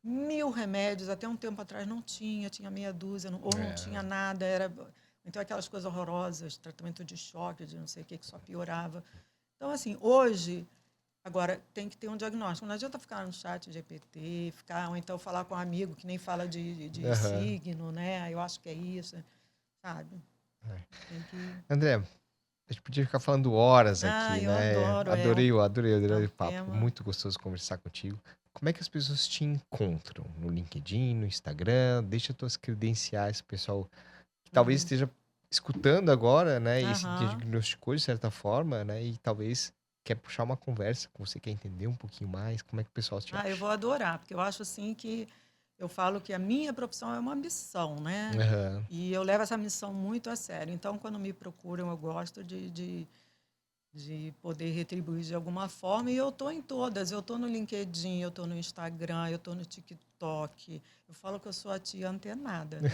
1000 remédios. Até um tempo atrás não tinha meia dúzia, ou não tinha nada. Então, aquelas coisas horrorosas, tratamento de choque, de não sei o que só piorava. Então, assim, hoje... Agora, tem que ter um diagnóstico. Não adianta ficar no chat GPT, ou então falar com um amigo que nem fala de signo, né? Eu acho que é isso, sabe? André, a gente podia ficar falando horas aqui, eu né? adoro. Adorei o papo. Muito gostoso conversar contigo. Como é que as pessoas te encontram? No LinkedIn, no Instagram? Deixa tuas credenciais, pessoal que talvez esteja escutando agora, né? E se diagnosticou de certa forma, né? E talvez quer puxar uma conversa com você, quer entender um pouquinho mais, como é que o pessoal te acha? Eu vou adorar, porque eu acho assim que eu falo que a minha profissão é uma missão, né? E eu levo essa missão muito a sério. Então, quando me procuram, eu gosto de poder retribuir de alguma forma. E eu estou em todas. Eu estou no LinkedIn, eu estou no Instagram, eu estou no TikTok. Eu falo que eu sou a tia antenada, né?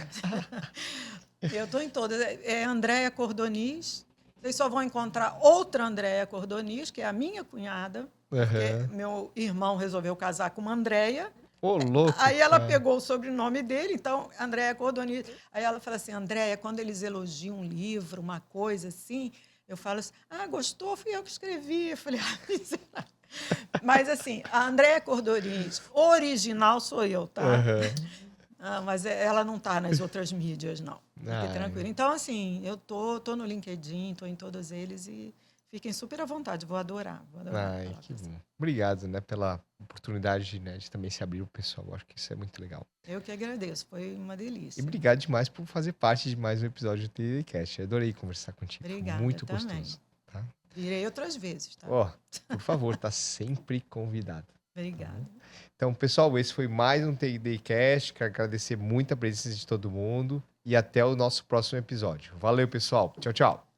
Eu estou em todas. É Andréia Cordonis. Vocês só vão encontrar outra Andréia Cordonis, que é a minha cunhada, porque meu irmão resolveu casar com uma Andréia. Louco, aí ela pegou o sobrenome dele, então, Andréia Cordonis. Aí ela fala assim, Andréia, quando eles elogiam um livro, uma coisa assim, eu falo assim, gostou? Fui eu que escrevi. Eu falei, miserável. Mas, assim, a Andréia Cordonis, original sou eu, tá? Mas ela não está nas outras mídias, não. Fique tranquilo. Então, assim, eu tô no LinkedIn, tô em todos eles e fiquem super à vontade. Vou adorar. Que bom. Obrigado, né, pela oportunidade, né, de também se abrir o pessoal. Acho que isso é muito legal. Eu que agradeço. Foi uma delícia. E obrigado demais por fazer parte de mais um episódio do TDCast. Adorei conversar contigo. Obrigada, muito também. Gostoso. Tá? Virei outras vezes, tá? Por favor, tá sempre convidado. Obrigada. Então, pessoal, esse foi mais um TDCast. Quero agradecer muito a presença de todo mundo e até o nosso próximo episódio. Valeu, pessoal. Tchau, tchau.